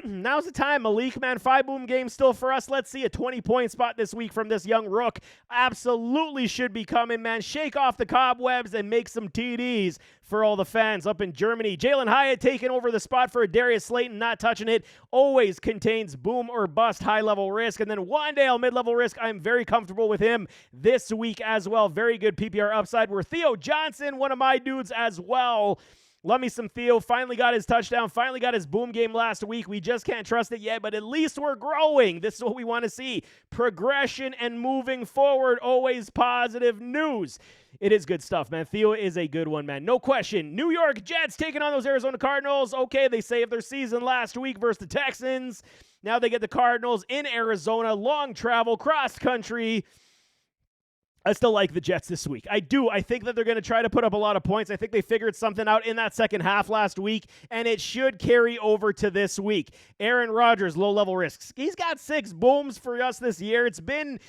Now's the time. Malik, man, 5 boom games still for us. Let's see a 20-point spot this week from this young rook. Absolutely should be coming, man. Shake off the cobwebs and make some TDs for all the fans up in Germany. Jalen Hyatt taking over the spot for Darius Slayton, not touching it. Always contains boom or bust high-level risk. And then Wandale, mid-level risk. I'm very comfortable with him this week as well. Very good PPR upside. We're Theo Johnson, one of my dudes as well. Love me some Theo. Finally got his touchdown. Finally got his boom game last week. We just can't trust it yet, but at least we're growing. This is what we want to see. Progression and moving forward. Always positive news. It is good stuff, man. Theo is a good one, man. No question. New York Jets taking on those Arizona Cardinals. Okay, they saved their season last week versus the Texans. Now they get the Cardinals in Arizona. Long travel, cross country. I still like the Jets this week. I do. I think that they're going to try to put up a lot of points. I think they figured something out in that second half last week, and it should carry over to this week. Aaron Rodgers, low-level risks. He's got 6 booms for us this year. It's been,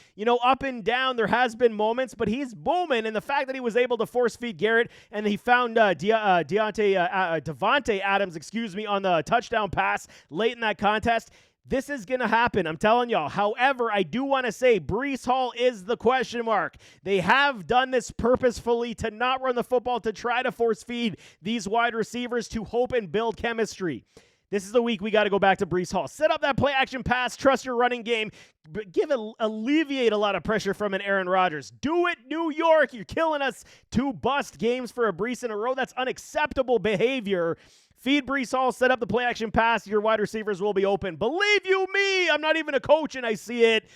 up and down. There has been moments, but he's booming, and the fact that he was able to force-feed Garrett, and he found Davante Adams, on the touchdown pass late in that contest, this is going to happen, I'm telling y'all. However, I do want to say Breece Hall is the question mark. They have done this purposefully to not run the football, to try to force feed these wide receivers to hope and build chemistry. This is the week we got to go back to Breece Hall. Set up that play-action pass, trust your running game, alleviate a lot of pressure from an Aaron Rodgers. Do it, New York. You're killing us. 2 bust games for a Breece in a row. That's unacceptable behavior. Feed Breece Hall, set up the play-action pass. Your wide receivers will be open. Believe you me, I'm not even a coach, and I see it.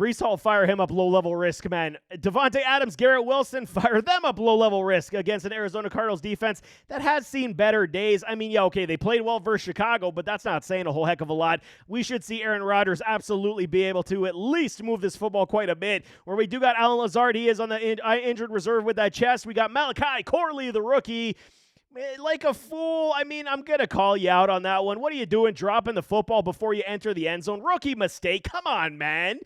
Breece Hall, fire him up low-level risk, man. Davante Adams, Garrett Wilson, fire them up low-level risk against an Arizona Cardinals defense that has seen better days. I mean, yeah, okay, they played well versus Chicago, but that's not saying a whole heck of a lot. We should see Aaron Rodgers absolutely be able to at least move this football quite a bit. Where we do got Alan Lazard, he is on the injured reserve with that chest. We got Malachi Corley, the rookie. Like a fool. I mean, I'm going to call you out on that one. What are you doing dropping the football before you enter the end zone? Rookie mistake. Come on, man.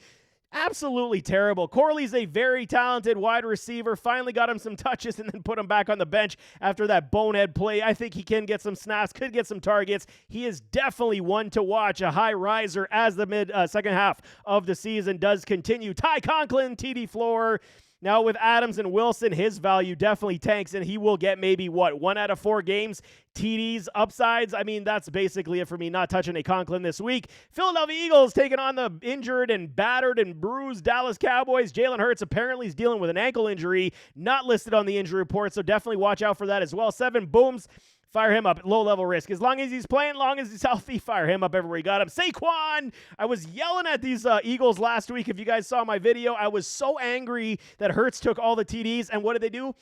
Absolutely terrible. Corley's a very talented wide receiver. Finally got him some touches and then put him back on the bench after that bonehead play. I think he can get some snaps, could get some targets. He is definitely one to watch, a high riser as the second half of the season does continue. Ty Conklin, TD floor. Now with Adams and Wilson, his value definitely tanks, and he will get maybe, 1 out of 4 games, TDs, upsides. I mean, that's basically it for me, not touching a Conklin this week. Philadelphia Eagles taking on the injured and battered and bruised Dallas Cowboys. Jalen Hurts apparently is dealing with an ankle injury, not listed on the injury report, so definitely watch out for that as well. 7 booms. Fire him up at low-level risk. As long as he's playing, long as he's healthy, fire him up everywhere you got him. Saquon! I was yelling at these Eagles last week. If you guys saw my video, I was so angry that Hurts took all the TDs. And what did they do?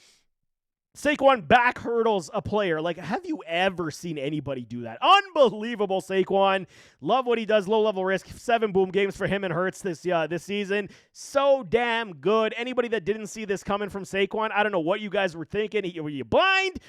Saquon back hurdles a player. Like, have you ever seen anybody do that? Unbelievable, Saquon. Love what he does. Low-level risk. 7 boom games for him and Hurts this season. So damn good. Anybody that didn't see this coming from Saquon, I don't know what you guys were thinking. Were you blind?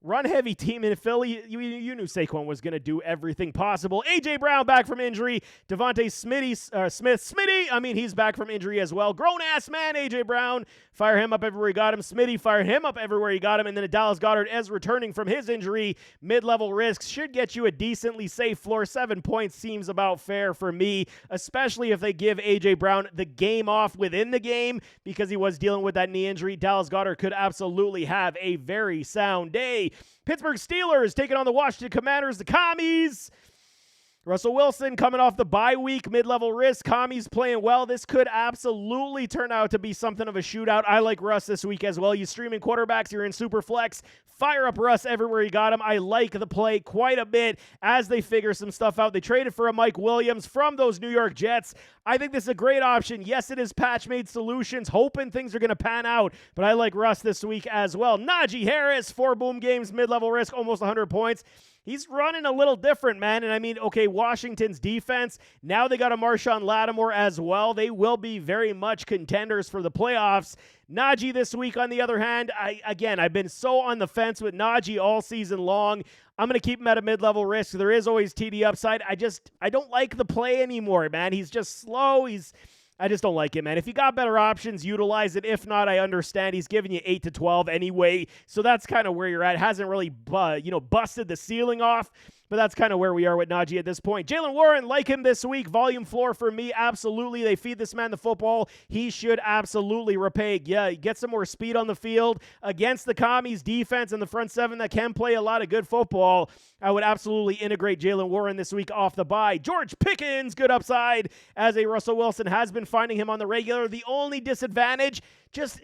Run-heavy team in Philly. You knew Saquon was going to do everything possible. A.J. Brown back from injury. Devontae Smitty, I mean, he's back from injury as well. Grown-ass man, A.J. Brown. Fire him up everywhere you got him. Smitty, fire him up everywhere you got him. And then Dallas Goedert is returning from his injury. Mid-level risks should get you a decently safe floor. 7 points seems about fair for me, especially if they give A.J. Brown the game off within the game because he was dealing with that knee injury. Dallas Goedert could absolutely have a very sound day. Pittsburgh Steelers taking on the Washington Commanders, the Commies. Russell Wilson coming off the bye week, mid-level risk. Commies playing well. This could absolutely turn out to be something of a shootout. I like Russ this week as well. You streaming quarterbacks, you're in super flex. Fire up Russ everywhere you got him. I like the play quite a bit as they figure some stuff out. They traded for a Mike Williams from those New York Jets. I think this is a great option. Yes, it is patch-made solutions, hoping things are going to pan out, but I like Russ this week as well. Najee Harris, 4 boom games, mid-level risk, almost 100 points. He's running a little different, man. And I mean, okay, Washington's defense, now they got a Marshawn Lattimore as well. They will be very much contenders for the playoffs. Najee this week, on the other hand, I've been so on the fence with Najee all season long. I'm going to keep him at a mid-level risk. There is always TD upside. I don't like the play anymore, man. He's just slow. I just don't like it, man. If you got better options, utilize it. If not, I understand. He's giving you 8 to 12 anyway, so that's kind of where you're at. Hasn't really, busted the ceiling off. But that's kind of where we are with Najee at this point. Jaylen Warren, like him this week. Volume floor for me, absolutely. They feed this man the football. He should absolutely repay. Yeah, get some more speed on the field against the Commies defense and the front seven that can play a lot of good football. I would absolutely integrate Jaylen Warren this week off the bye. George Pickens, good upside, as a Russell Wilson has been finding him on the regular. The only disadvantage, just,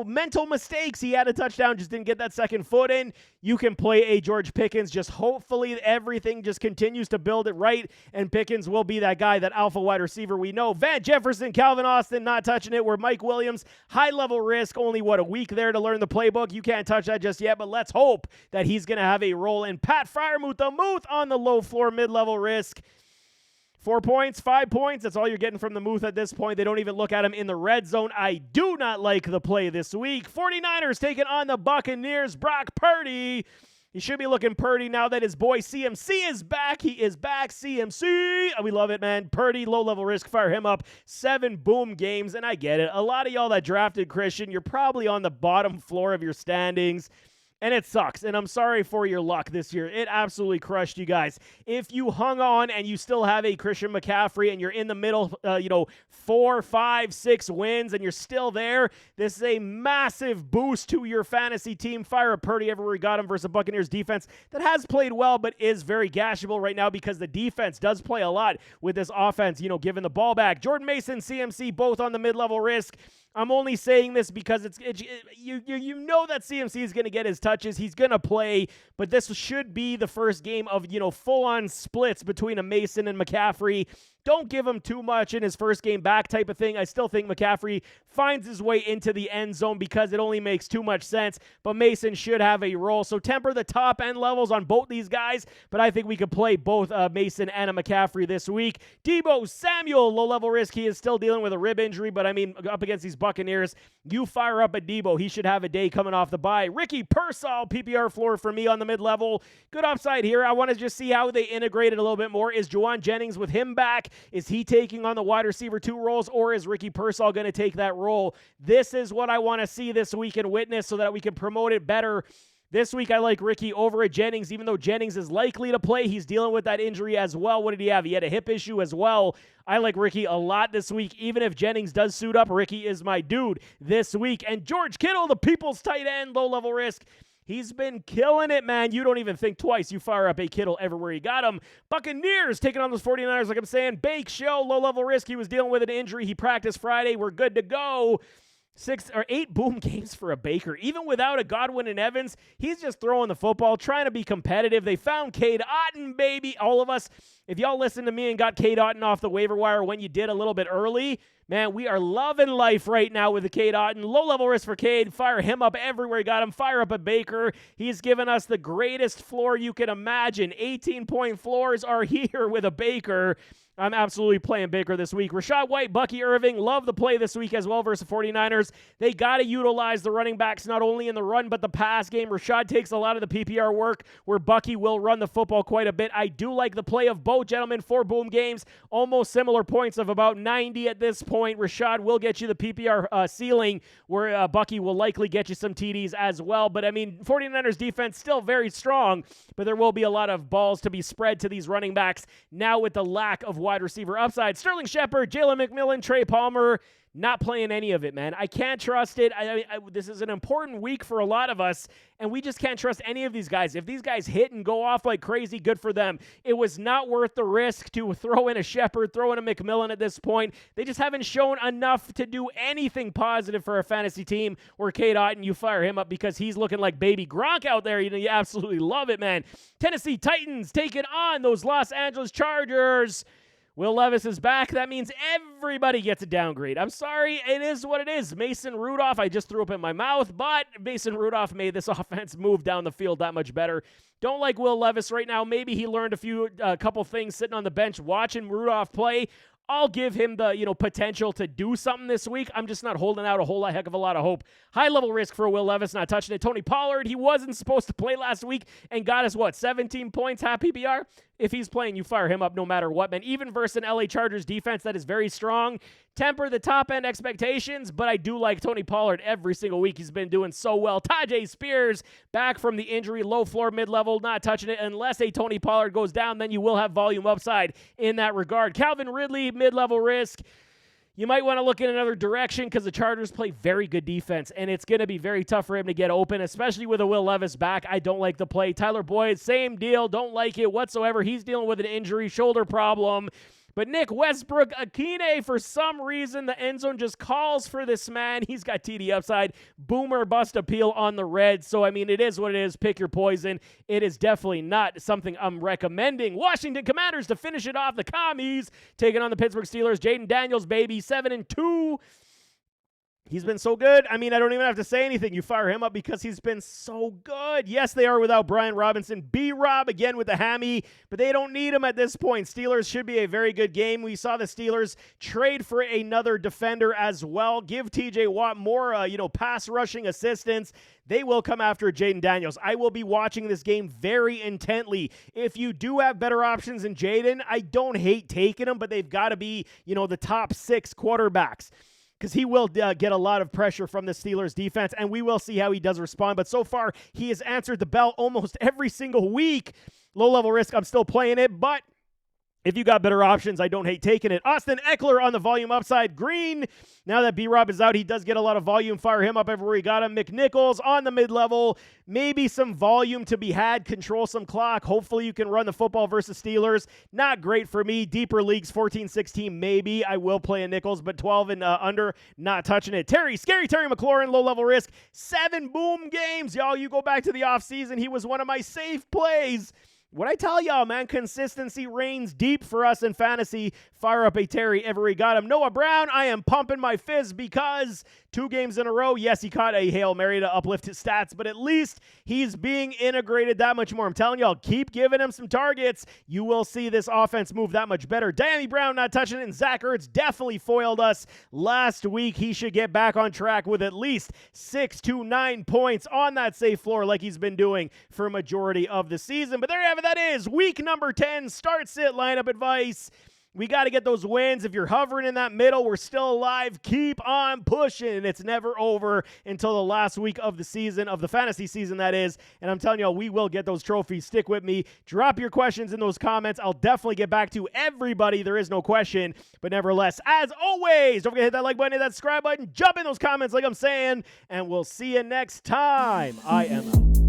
mental mistakes. He had a touchdown, just didn't get that second foot in. You can play a George Pickens. Just hopefully everything just continues to build it right, and Pickens will be that guy, that alpha wide receiver we know. Van Jefferson, Calvin Austin, not touching it. Where Mike Williams, high-level risk, only, a week there to learn the playbook. You can't touch that just yet, but let's hope that he's going to have a role. And Pat Freiermuth, the Muth, on the low-floor, mid-level risk. 4 points, 5 points. That's all you're getting from the Muth at this point. They don't even look at him in the red zone. I do not like the play this week. 49ers taking on the Buccaneers. Brock Purdy. He should be looking purdy now that his boy CMC is back. He is back. CMC. We love it, man. Purdy, low-level risk. Fire him up. 7 boom games, and I get it. A lot of y'all that drafted Christian, you're probably on the bottom floor of your standings. And it sucks, and I'm sorry for your luck this year. It absolutely crushed you guys. If you hung on and you still have a Christian McCaffrey and you're in the middle, 4, 5, 6 wins and you're still there, this is a massive boost to your fantasy team. Fire up Purdy everywhere you got him versus a Buccaneers defense that has played well but is very gashable right now because the defense does play a lot with this offense, giving the ball back. Jordan Mason, CMC, both on the mid-level risk. I'm only saying this because you know that CMC is going to get his touches. He's going to play, but this should be the first game of, full-on splits between a Mason and McCaffrey. Don't give him too much in his first game back type of thing. I still think McCaffrey finds his way into the end zone because it only makes too much sense, but Mason should have a role. So temper the top end levels on both these guys, but I think we could play both Mason and a McCaffrey this week. Deebo Samuel, low-level risk. He is still dealing with a rib injury, but up against these Buccaneers, you fire up a Deebo. He should have a day coming off the bye. Ricky Pearsall, PPR floor for me on the mid-level. Good upside here. I want to just see how they integrate it a little bit more. Is Juwan Jennings with him back? Is he taking on the wide receiver 2 roles, or is Ricky Pearsall going to take that role? This is what I want to see this week and witness so that we can promote it better. This week, I like Ricky over at Jennings, even though Jennings is likely to play. He's dealing with that injury as well. What did he have? He had a hip issue as well. I like Ricky a lot this week. Even if Jennings does suit up, Ricky is my dude this week. And George Kittle, the people's tight end, low-level risk. He's been killing it, man. You don't even think twice. You fire up a Kittle everywhere you got him. Buccaneers taking on those 49ers, like I'm saying. Bake Show, low-level risk. He was dealing with an injury. He practiced Friday. We're good to go. 6 or 8 boom games for a Baker. Even without a Godwin and Evans, he's just throwing the football, trying to be competitive. They found Cade Otton, baby. All of us, if y'all listened to me and got Cade Otton off the waiver wire when you did a little bit early, man, we are loving life right now with the Cade Otton. Low-level risk for Cade. Fire him up everywhere you got him. Fire up a Baker. He's given us the greatest floor you can imagine. 18-point floors are here with a Baker. I'm absolutely playing Baker this week. Rashad White, Bucky Irving, love the play this week as well versus 49ers. They got to utilize the running backs not only in the run but the pass game. Rashad takes a lot of the PPR work where Bucky will run the football quite a bit. I do like the play of both gentlemen. 4 boom games, almost similar points of about 90 at this point. Rashad will get you the PPR ceiling where Bucky will likely get you some TDs as well. But, 49ers defense still very strong, but there will be a lot of balls to be spread to these running backs now with the lack of wide receiver upside. Sterling Shepard, Jalen McMillan, Trey Palmer, not playing any of it, man. I can't trust it. This is an important week for a lot of us, and we just can't trust any of these guys. If these guys hit and go off like crazy, good for them. It was not worth the risk to throw in a Shepard, throw in a McMillan at this point. They just haven't shown enough to do anything positive for a fantasy team. Or Cade Otton, you fire him up because he's looking like baby Gronk out there. You absolutely love it, man. Tennessee Titans taking on those Los Angeles Chargers. Will Levis is back. That means everybody gets a downgrade. I'm sorry. It is what it is. Mason Rudolph, I just threw up in my mouth, but Mason Rudolph made this offense move down the field that much better. Don't like Will Levis right now. Maybe he learned a couple things sitting on the bench watching Rudolph play. I'll give him the, potential to do something this week. I'm just not holding out a whole heck of a lot of hope. High level risk for Will Levis, not touching it. Tony Pollard, he wasn't supposed to play last week and got us, 17 points, half PPR? If he's playing, you fire him up no matter what, man. Even versus an LA Chargers defense that is very strong. Temper the top-end expectations, but I do like Tony Pollard every single week. He's been doing so well. Tajay Spears, back from the injury, low floor, mid-level, not touching it. Unless a Tony Pollard goes down, then you will have volume upside in that regard. Calvin Ridley, mid-level risk. You might want to look in another direction because the Chargers play very good defense, and it's going to be very tough for him to get open, especially with a Will Levis back. I don't like the play. Tyler Boyd, same deal. Don't like it whatsoever. He's dealing with an injury, shoulder problem. But Nick Westbrook-Akine, for some reason, the end zone just calls for this man. He's got TD upside, boomer bust appeal on the red. So, it is what it is. Pick your poison. It is definitely not something I'm recommending. Washington Commanders to finish it off. The Commies taking on the Pittsburgh Steelers. Jaden Daniels, baby, 7-2. He's been so good. I don't even have to say anything. You fire him up because he's been so good. Yes, they are without Brian Robinson. B-Rob again with the hammy, but they don't need him at this point. Steelers should be a very good game. We saw the Steelers trade for another defender as well. Give TJ Watt more, pass rushing assistance. They will come after Jaden Daniels. I will be watching this game very intently. If you do have better options than Jaden, I don't hate taking them, but they've got to be, the top 6 quarterbacks. Because he will get a lot of pressure from the Steelers defense, and we will see how he does respond. But so far, he has answered the bell almost every single week. Low-level risk, I'm still playing it, but if you got better options, I don't hate taking it. Austin Eckler on the volume upside. Green, now that B-Rob is out, he does get a lot of volume. Fire him up everywhere you got him. McNichols on the mid-level. Maybe some volume to be had. Control some clock. Hopefully you can run the football versus Steelers. Not great for me. Deeper leagues, 14-16, maybe. I will play a Nichols, but 12 and under, not touching it. Scary Terry McLaurin, low-level risk. 7 boom games. Y'all, you go back to the offseason. He was one of my safe plays. What I tell y'all, man, consistency reigns deep for us in fantasy. Fire up a Terry everywhere he got him. Noah Brown, I am pumping my fist because 2 games in a row, yes, he caught a Hail Mary to uplift his stats, but at least he's being integrated that much more. I'm telling y'all, keep giving him some targets. You will see this offense move that much better. Danny Brown not touching it, and Zach Ertz definitely foiled us last week. He should get back on track with at least 6 to 9 points on that safe floor like he's been doing for a majority of the season. But there you have it. That is week number 10, start sit lineup advice. We got to get those wins. If you're hovering in that middle, we're still alive. Keep on pushing. It's never over until the last week of the season, of the fantasy season, that is. And I'm telling you, we will get those trophies. Stick with me. Drop your questions in those comments. I'll definitely get back to everybody. There is no question. But nevertheless, as always, don't forget to hit that like button, hit that subscribe button, jump in those comments like I'm saying, and we'll see you next time. I am out.